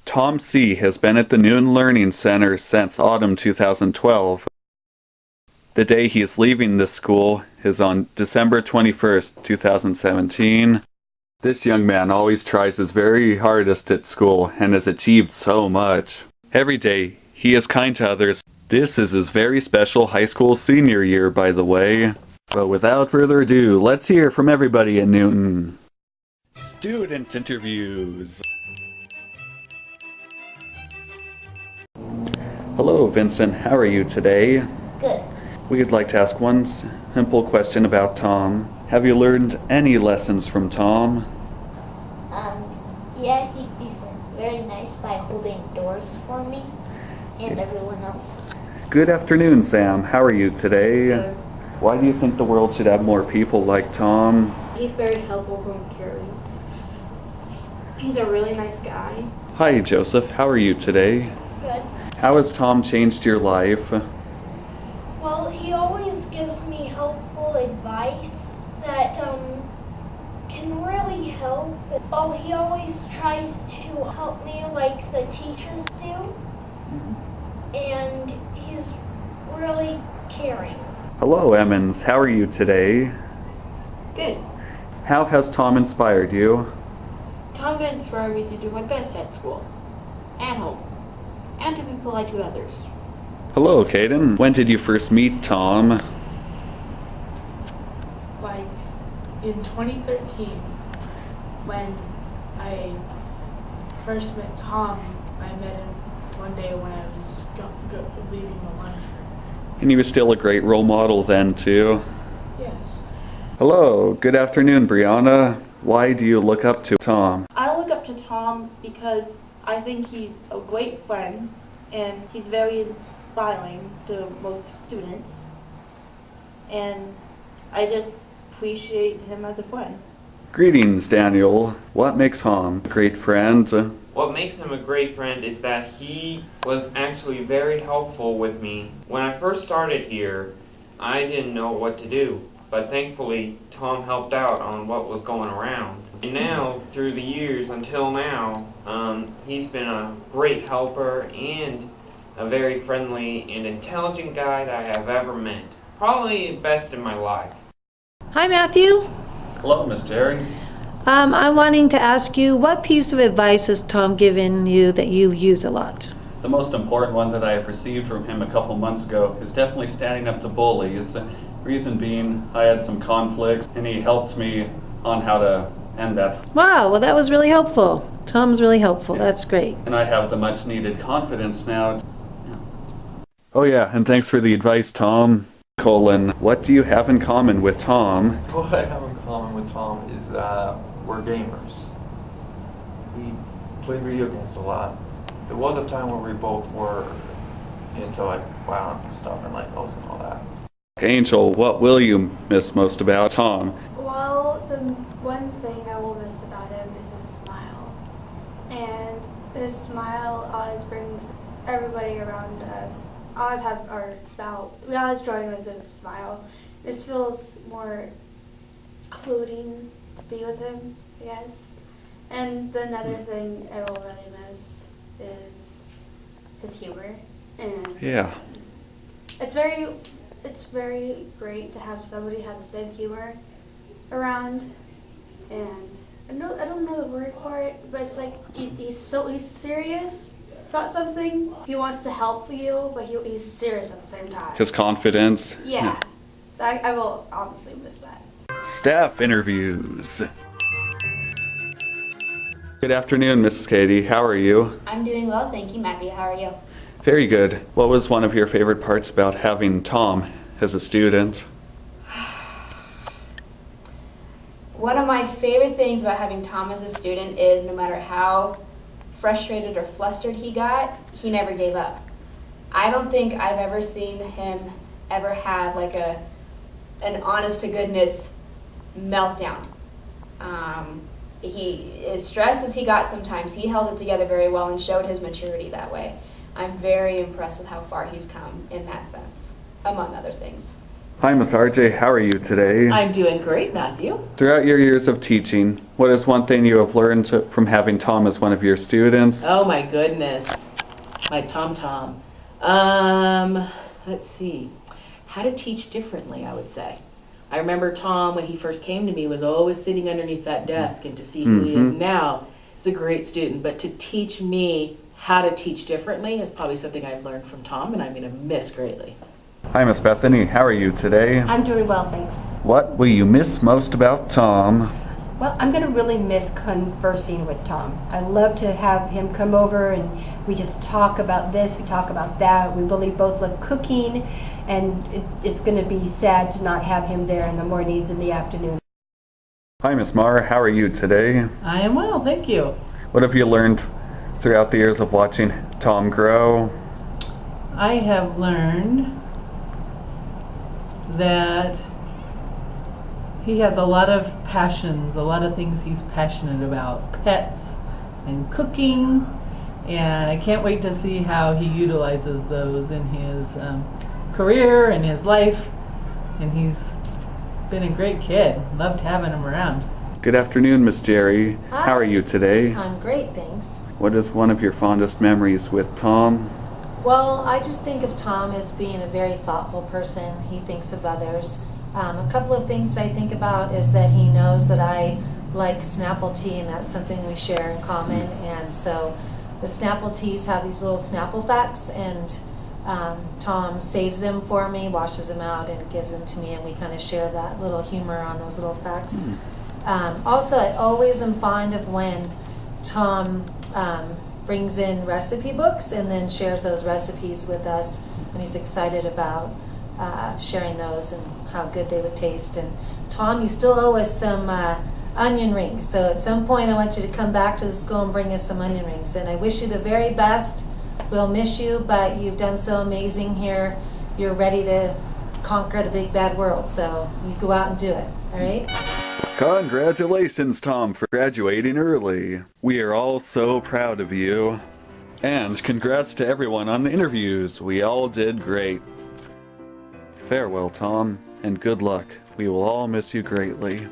Tom C. has been at the Newton Learning Center since autumn 2012. The day he is leaving this school is on December 21st, 2017. This young man always tries his very hardest at school and has achieved so much. Every day, he is kind to others. This is his very special high school senior year, by the way. But without further ado, let's hear from everybody at Newton. Student interviews. Hello, Vincent. How are you today? Good. We'd like to ask one simple question about Tom. Have you learned any lessons from Tom? Yeah, he's very nice by holding doors for me and everyone else. Good afternoon, Sam. How are you today? Good. Why do you think the world should have more people like Tom? He's very helpful and caring. He's a really nice guy. Hi, Joseph. How are you today? Good. How has Tom changed your life? Well, he always gives me helpful advice that can really help. Oh, he always tries to help me like the teachers do. And he's really caring. Hello, Emmons. How are you today? Good. How has Tom inspired you? Tom inspired me to do my best at school and home and to be polite to others. Hello, Caden. When did you first meet Tom? Like in 2013, when I first met Tom, I met him one day when I was leaving the lunchroom. And you were still a great role model then, too. Yes. Hello, good afternoon, Brianna. Why do you look up to Tom? I look up to Tom because I think he's a great friend and he's very inspiring to most students. And I just appreciate him as a friend. Greetings, Daniel. What makes Tom a great friend? What makes him a great friend is that he was actually very helpful with me. When I first started here, I didn't know what to do, but thankfully Tom helped out on what was going around. And now, through the years until now, he's been a great helper and a very friendly and intelligent guy that I have ever met. Probably the best in my life. Hi, Matthew. Hello, Miss Terry. I'm wanting to ask you, what piece of advice has Tom given you that you use a lot? The most important one that I have received from him a couple months ago is definitely standing up to bullies. Reason being, I had some conflicts, and he helped me on how to end that. Wow, well that was really helpful. Tom's really helpful. That's great. And I have the much needed confidence now. Oh yeah, and thanks for the advice, Tom. What do you have in common with Tom? What I have in common with Tom is that we're gamers. We play video games a lot. There was a time where we both were into like violent stuff and like those and all that. Angel, what will you miss most about Tom? Well, the one thing I will miss about him is his smile. And his smile always brings everybody around us. Always have our smile. We always join with his smile. This feels more including to be with him, I guess. And another thing I will really miss is his humor. And Yeah. it's very great to have somebody have the same humor around, and I don't know the word for it, but it's like he's serious about something. He wants to help you, but he's serious at the same time. His confidence. Yeah. So I will honestly miss that. Staff interviews. Good afternoon, Mrs. Katie. How are you? I'm doing well, thank you, Matthew. How are you? Very good. What was one of your favorite parts about having Tom as a student? One of my favorite things about having Tom as a student is no matter how frustrated or flustered he got, he never gave up. I don't think I've ever seen him ever have like an honest to goodness meltdown. As stressed as he got sometimes, he held it together very well and showed his maturity that way. I'm very impressed with how far he's come in that sense, among other things. Hi, Miss RJ. How are you today? I'm doing great, Matthew. Throughout your years of teaching, what is one thing you have learned from having Tom as one of your students? Oh my goodness. My Tom. Let's see. How to teach differently, I would say. I remember Tom, when he first came to me, was always sitting underneath that desk, and to see who he is now, he's a great student. But to teach me how to teach differently is probably something I've learned from Tom, and I'm going to miss greatly. Hi, Miss Bethany. How are you today? I'm doing well, thanks. What will you miss most about Tom? Well, I'm going to really miss conversing with Tom. I love to have him come over and we just talk about this, we talk about that. We really both love cooking, and it's going to be sad to not have him there in the mornings and the afternoon. Hi, Miss Mara. How are you today? I am well, thank you. What have you learned throughout the years of watching Tom grow? I have learned that he has a lot of passions, a lot of things he's passionate about, pets and cooking, and I can't wait to see how he utilizes those in his career and his life, and he's been a great kid. Loved having him around. Good afternoon, Miss Jerry. Hi. How are you today? I'm great, thanks. What is one of your fondest memories with Tom? Well, I just think of Tom as being a very thoughtful person. He thinks of others. A couple of things that I think about is that he knows that I like Snapple tea, and that's something we share in common. And so the Snapple teas have these little Snapple facts, and Tom saves them for me, washes them out, and gives them to me, and we kind of share that little humor on those little facts. Also, I always am fond of when Tom brings in recipe books and then shares those recipes with us, and he's excited about sharing those and how good they would taste. And Tom, you still owe us some onion rings, so at some point I want you to come back to the school and bring us some onion rings. And I wish you the very best. We'll miss you, but you've done so amazing here. You're ready to conquer the big bad world, so you go out and do it, all right? Congratulations, Tom, for graduating early. We are all so proud of you. And congrats to everyone on the interviews. We all did great. Farewell, Tom, and good luck. We will all miss you greatly.